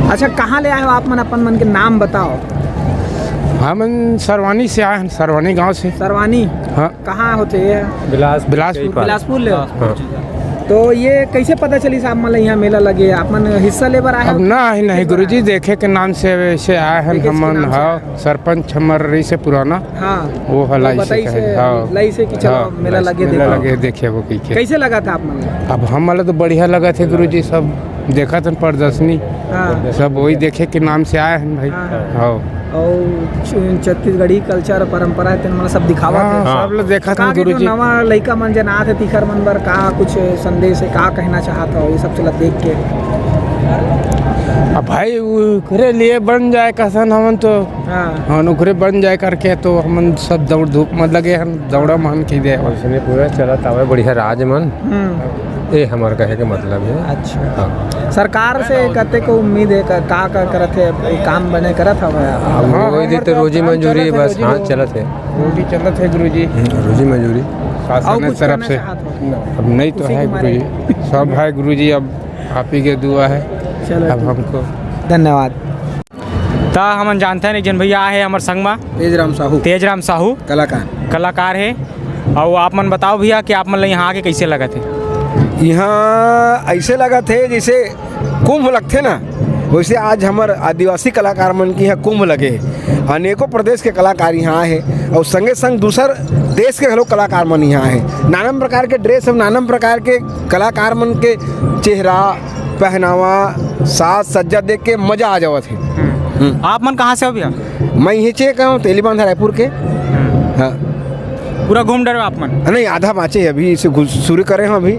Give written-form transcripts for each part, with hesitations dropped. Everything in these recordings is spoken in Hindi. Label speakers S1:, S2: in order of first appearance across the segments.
S1: अच्छा, कहाँ ले आए हो आप? मन अपन मन के नाम बताओ।
S2: हम सरवानी से आए हैं, सरवानी गांव से।
S1: सरवानी?
S2: हाँ।
S1: कहाँ होते ये? बिलासपुर ले।
S2: हाँ।
S1: तो ये कैसे पता चली साहब मतलब यहाँ मेला लगे? आप मन हिस्सा लेबर आए?
S2: अब ना ही नहीं, गुरुजी देखे के नाम से वैसे आए हैं हमन। हाँ, सरपंच हमारे से पुराना।
S1: हाँ,
S2: वो हलाई से
S1: लई से कि चलो मेला लगे
S2: देखे वो
S1: कैसे लगा था आप मन?
S2: अब हम वाला तो बढ़िया लगा थे गुरुजी, सब देखा था प्रदर्शनी।
S1: हाँ।
S2: सब वही देखे के नाम से आए हैं भाई। हाँ।
S1: और छत्तीसगढ़ी कल्चर परंपरा है मतलब सब दिखावा थे।
S2: सब लोग देखा था गुरुजी।
S1: नवा लड़का मन जना थे तिखर मन बर का कुछ संदेश है, का कहना चाहता हो ये सब चला देख के?
S2: अब भाई उखरे लिए बन जाए कसन हमन तो। हाँ, उखरे बन जाए करके तो हमन सब दौड़ धूप में लगे हम, दौड़ा मान के दे
S3: उसने पूरा चला तावे बढ़िया राज मन। ये हमार कहे के मतलब है।
S1: अच्छा। हाँ। सरकार से कहते को उम्मीद है का करत है काम बने करत हवे?
S3: हाँ, वही देते रोजी मंजूरी बस। हाँ, चलत है,
S2: रोजी चलत है गुरुजी,
S3: रोजी मंजूरी
S2: शासन की तरफ से। अब नहीं तो है गुरुजी, सब है गुरुजी, अब आप ही के दुआ है।
S1: चलो
S2: अब हमको
S1: धन्यवाद।
S4: तो हम जानते हैं जन भैया है हमारे संग में तेजराम साहू कलाकार है। और आप मन बताओ भैया कि आप मन यहाँ आके कैसे लगा थे?
S5: यहाँ ऐसे लगा थे जैसे कुंभ लगते ना, वैसे आज हमारे आदिवासी कलाकार मन की यहाँ कुंभ लगे। अनेकों प्रदेश के कलाकार यहाँ आए हैं और संगे संग दूसर देश के लोग कलाकार मन यहाँ आए। नाना प्रकार के ड्रेस और नाना प्रकार के कलाकार मन के चेहरा पहनावा साज सज्जा देख के मजा आ जावा थे।
S4: आप मन कहाँ से हो भैया?
S5: मैं यहीं चेक हूँ तेलीबांधा रायपुर के। हाँ,
S4: पूरा घूम डरे आप मन?
S5: नहीं, आधा बाँचे अभी, इसे शुरू करे हैं। अभी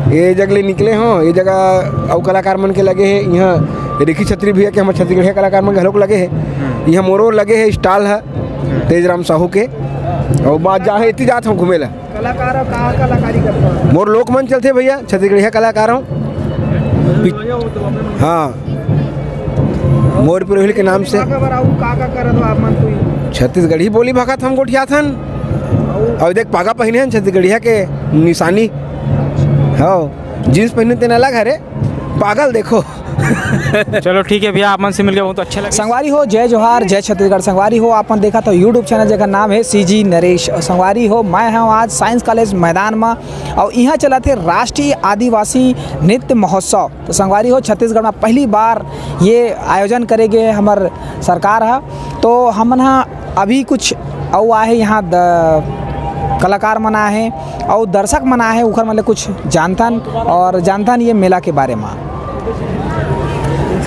S5: ये जगह निकले हों, ये जगह और कलाकार मन के लगे हैं। यहाँ रेखी छतरी भी है कि हमारे छत्तीसगढ़ कलाकार मन के लगे हैं। यहाँ मोरो लगे है, स्टॉल है तेजराम साहू के। और बात जा है इतनी जात हूँ घूमे ला
S1: कलाकारी करता
S5: मोर लोक मन चलते भैया, छत्तीसगढ़िया कलाकार हूँ। हाँ, मोर पुरोहिल के नाम से छत्तीसगढ़ी बोली भगत हम गोठिया थन। और देख पागा पहने हैं छत्तीसगढ़िया के निशानी। हाँ, जीन्स पहने तेन अलग है रे, पागल देखो।
S4: चलो ठीक है भैया, आप मन से मिलकर बहुत अच्छा लगा।
S1: संगवारी हो, जय जोहार, जय छत्तीसगढ़। संगवारी हो आपन देखा तो यूट्यूब चैनल जगह नाम है CG नरेश। संगवारी हो, मैं हूँ आज साइंस कॉलेज मैदान में और यहाँ चला थे राष्ट्रीय आदिवासी नृत्य महोत्सव। तो संगवारी हो, छत्तीसगढ़ में पहली बार ये आयोजन करेंगे हमार सरकार है। तो हम यहाँ अभी कुछ और आए यहाँ कलाकार मना है और दर्शक मना है उखर मतलब कुछ जानतन ये मेला के बारे में।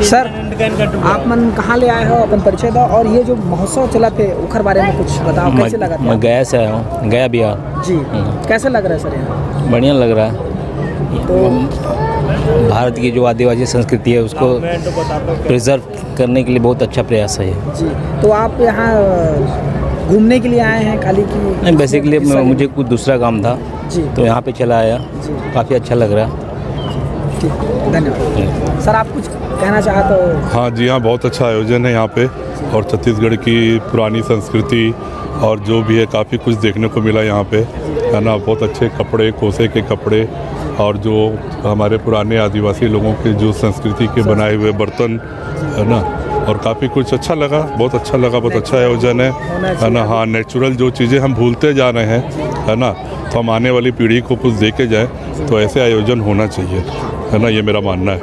S1: सर, आप मन कहाँ ले आए हो? अपन परिचय दो। और ये जो महोत्सव चला थे उखर बारे में कुछ बताओ, कैसे लगा था?
S6: मैं गया से आया हूँ, गया बिहार
S1: जी। कैसे लग रहा है सर यहाँ?
S6: बढ़िया लग रहा है। तो भारत की जो आदिवासी संस्कृति है उसको प्रिजर्व करने के लिए बहुत अच्छा प्रयास है
S1: जी। तो आप यहाँ घूमने के लिए आए हैं खाली की?
S6: नहीं, बेसिकली मुझे कुछ दूसरा काम था
S1: जी,
S6: तो यहाँ पे चला आया। काफ़ी अच्छा लग रहा है।
S1: ठीक, धन्यवाद। सर, आप कुछ कहना चाहते हो?
S7: हाँ जी, हाँ, बहुत अच्छा आयोजन है यहाँ पे और छत्तीसगढ़ की पुरानी संस्कृति और जो भी है काफ़ी कुछ देखने को मिला यहाँ पे, है ना। बहुत अच्छे कपड़े, कोसे के कपड़े और जो हमारे पुराने आदिवासी लोगों के जो संस्कृति के बनाए हुए बर्तन, है ना। और काफ़ी कुछ अच्छा लगा, बहुत अच्छा लगा, बहुत अच्छा आयोजन है ना। हाँ, नेचुरल जो चीज़ें हम भूलते जा रहे हैं, है ना, तो हम आने वाली पीढ़ी को कुछ दे के जाए तो ऐसे आयोजन होना चाहिए, है ना, ये मेरा मानना है।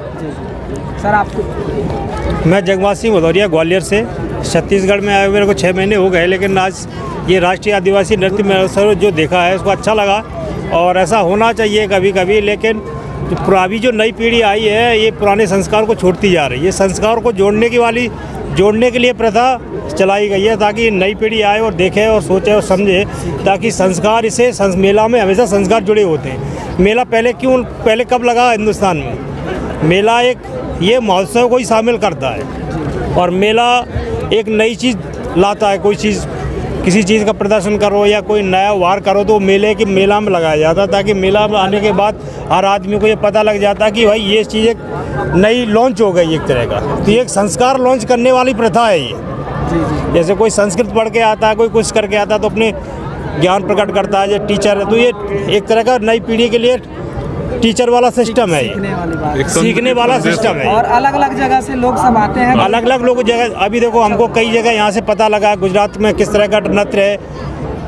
S1: सर, आपको?
S8: मैं जगवात सिंह भदौरिया ग्वालियर से। छत्तीसगढ़ में आए मेरे को 6 महीने हो गए, लेकिन आज ये राष्ट्रीय आदिवासी नृत्य महोत्सव जो देखा है उसको अच्छा लगा और ऐसा होना चाहिए कभी कभी। लेकिन अभी जो नई पीढ़ी आई है ये पुराने संस्कार को छोड़ती जा रही है। संस्कार को जोड़ने के लिए प्रथा चलाई गई है ताकि नई पीढ़ी आए और देखे और सोचे और समझे, ताकि संस्कार इसे मेला में हमेशा संस्कार जुड़े होते हैं। मेला पहले कब लगा हिंदुस्तान में? मेला एक ये महोत्सव को ही शामिल करता है और मेला एक नई चीज़ लाता है। कोई चीज़, किसी चीज़ का प्रदर्शन करो या कोई नया वार करो तो मेला में लगाया जाता है, ताकि मेला में आने के बाद हर आदमी को ये पता लग जाता कि भाई ये चीज़ एक नई लॉन्च हो गई एक तरह का। तो ये एक संस्कार लॉन्च करने वाली प्रथा है ये। जैसे कोई संस्कृत पढ़ के आता है, कोई कुछ करके आता है तो अपने ज्ञान प्रकट करता है। जो टीचर है तो ये एक तरह का नई पीढ़ी के लिए टीचर वाला सिस्टम है,
S1: सीखने वाली बात।
S8: सीखने वाला सिस्टम है।
S1: और अलग अलग जगह से लोग सब आते हैं।
S8: अलग अलग लोग जगह, अभी देखो हमको कई जगह यहाँ से पता लगा, गुजरात में किस तरह का नृत्य है,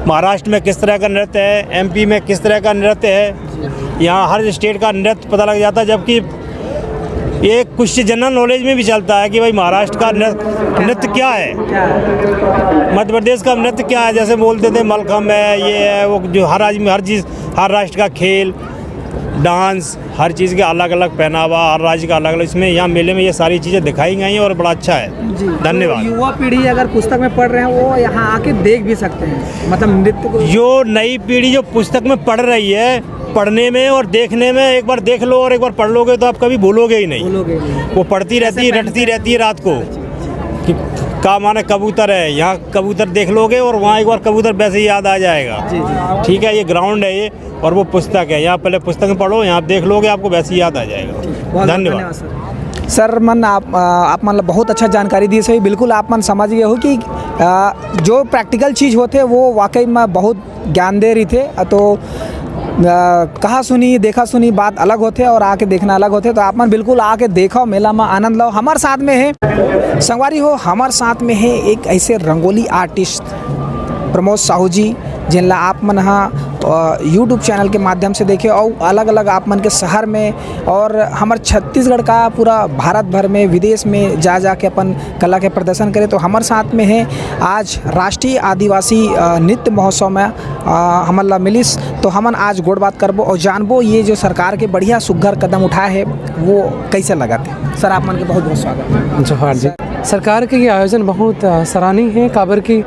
S8: महाराष्ट्र में किस तरह का नृत्य है, MP में किस तरह का नृत्य है, यहाँ हर स्टेट का नृत्य पता लग जाता है। जबकि ये कुछ जनरल नॉलेज में भी चलता है कि भाई महाराष्ट्र का नृत्य क्या है, मध्य प्रदेश का नृत्य क्या है। जैसे बोलते थे मलखम्ब है, ये है वो, जो हर राज्य में हर चीज़, हर राष्ट्र का खेल, डांस, हर चीज़ के अलग अलग पहनावा, हर राज्य का अलग अलग, इसमें यहाँ मेले में ये सारी चीज़ें दिखाई गई हैं और बड़ा अच्छा है। धन्यवाद।
S1: तो युवा पीढ़ी अगर पुस्तक में पढ़ रहे हैं वो यहाँ आके देख भी सकते हैं, मतलब नृत्य को।
S8: जो नई पीढ़ी जो पुस्तक में पढ़ रही है, पढ़ने में और देखने में, एक बार देख लो और एक बार पढ़ लोगे तो आप कभी भूलोगे ही नहीं। वो पढ़ती रहती है, रटती रहती है रात को कि का माने कबूतर है, यहाँ कबूतर देख लोगे और वहाँ एक बार कबूतर वैसे ही याद आ जाएगा। ठीक है, ये ग्राउंड है ये, और वो पुस्तक है, यहाँ पहले पुस्तक में पढ़ो, यहाँ देख लोगे आपको वैसे ही याद आ जाएगा। धन्यवाद
S1: सर। मन आप मतलब बहुत अच्छा जानकारी दी सही, बिल्कुल आप मन समझ गए हो कि जो प्रैक्टिकल चीज़ होते वो वाकई में बहुत ज्ञान दे रही थे। तो कहा सुनी देखा सुनी बात अलग होते और आके देखना अलग होते। तो आप मन बिल्कुल आके देखो, मेला में आनंद लो। हमारे साथ में है संगवारी हो, हमारे साथ में है एक ऐसे रंगोली आर्टिस्ट प्रमोद साहू जी, जिनला आप मन हाँ यूट्यूब चैनल के माध्यम से देखे और अलग अलग आप मन के शहर में और हमारे छत्तीसगढ़ का पूरा भारत भर में विदेश में जा के अपन कला के प्रदर्शन करे। तो हमारे साथ में है आज राष्ट्रीय आदिवासी नृत्य महोत्सव में हमला मिलिस। तो हमन आज गोड़ बात करबो और जानबो ये जो सरकार के बढ़िया सुघर कदम उठाए है वो कैसे लगा थे। सर आप मन के बहुत बहुत स्वागत।
S9: जोहार जी। सरकार के ये आयोजन बहुत सराहनीय है। काबर की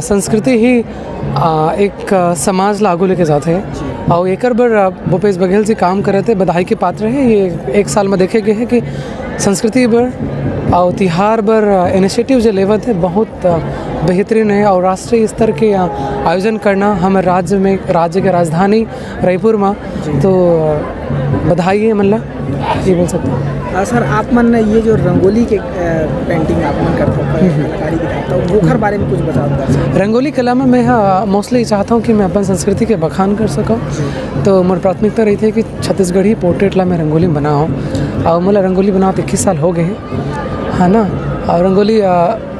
S9: संस्कृति ही एक समाज लागू लेके जाते हैं और एक बार भूपेश बघेल जी काम करे थे, बधाई के पात्र है। ये एक साल में देखे गए हैं कि संस्कृति पर और तिहार पर इनिशिएटिव जो लेवत है बहुत बेहतरीन है और राष्ट्रीय स्तर के आयोजन करना हमारे राज्य में, राज्य के राजधानी रायपुर में, तो बधाई है मल्ला, ये बोल सकते हैं।
S1: सर आप मन ये जो रंगोली के पेंटिंग आप मन करते हो, कलाकारी दिखाते हो, वो बारे में कुछ बताओ।
S9: रंगोली कला में मैं मोस्टली चाहता हूँ कि मैं अपन संस्कृति के बखान कर सकूँ। तो मोर प्राथमिकता रही थी कि छत्तीसगढ़ी पोर्ट्रेट ला मैं रंगोली बनाऊँ और मतलब रंगोली बनाओ 21 साल हो गए हैं, है ना। और रंगोली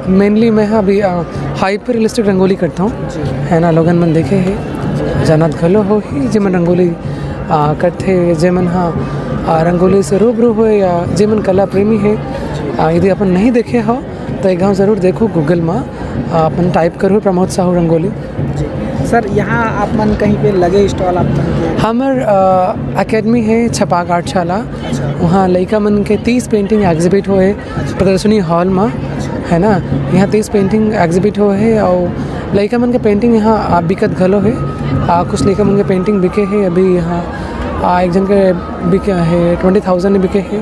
S9: मेनली मैं अभी हाइपर रियलिस्टिक रंगोली करता हूँ, है ना। लोगन मन देखे है जानत घलो हो ही जे मन रंगोली करते, जे मन रंगोली से रूबरू हो या जे मन कला प्रेमी है, यदि अपन नहीं देखे हो तो एक गाँव ज़रूर देखो, गूगल में अपन टाइप करो प्रमोद साहू रंगोली।
S1: सर यहाँ आप मन कहीं पे लगे स्टॉल आप मन के?
S9: हमार अकेडमी है छपाक आर्टशाला, वहाँ लड़का मन के 30 पेंटिंग एग्जिबिट हुए प्रदर्शनी हॉल में, है ना। यहाँ 30 पेंटिंग एग्जिबिट हुए है और लड़का मन के पेंटिंग यहाँ बिकत घलो है। कुछ लड़का मन के पेंटिंग बिके है अभी यहाँ, एक जन के बिके है 20,000 बिके है,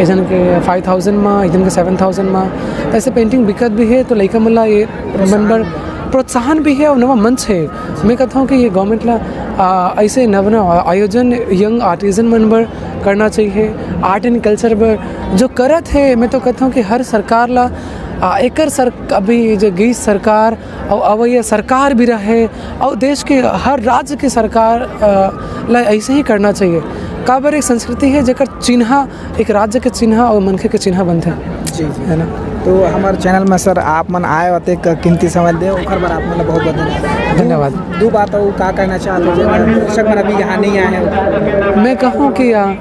S9: एक जन के 5,000 में, एक जन के 7,000 में, ऐसे पेंटिंग बिकत भी है। तो लड़का मन ला ये मन प्रोत्साहन भी है और नवा मंच है। मैं कहता हूँ कि ये गवर्नमेंट ला ऐसे नव आयोजन यंग आर्टिजन मन पर करना चाहिए। आर्ट एंड कल्चर पर जो करत है, मैं तो कहता हूँ कि हर सरकार ला अभी जो गई सरकार और अब ये सरकार भी रहे और देश के हर राज्य के सरकार ला ऐसे ही करना चाहिए। काबर एक संस्कृति है जेकर चिन्ह, एक राज्य के चिन्ह और मनखे के चिन्ह बनते हैं,
S1: जी
S9: है ना।
S1: तो हमारे चैनल में सर आप मन आए होते कीमती समय दे ओखर बार आप मन बहुत बहुत
S9: धन्यवाद।
S1: दो बात हो का कहना चाहते हो दर्शक मन अभी यहाँ नहीं आए हैं?
S9: मैं कहूँ कि आप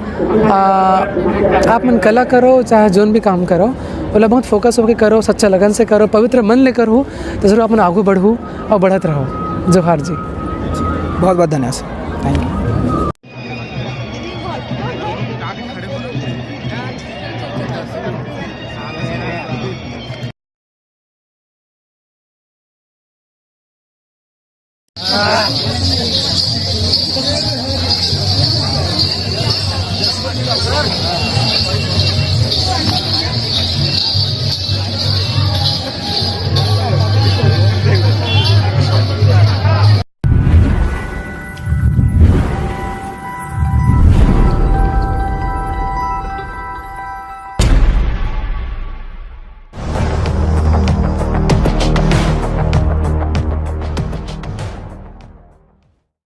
S9: मन कला करो चाहे जोन भी काम करो, बोला बहुत फोकस होकर करो, सच्चा लगन से करो, पवित्र मन लेकर हो तो जरूर अपन आगू बढ़ू और बढ़त रहो। जोहार जी।
S1: बहुत बहुत धन्यवाद सर, थैंक यू।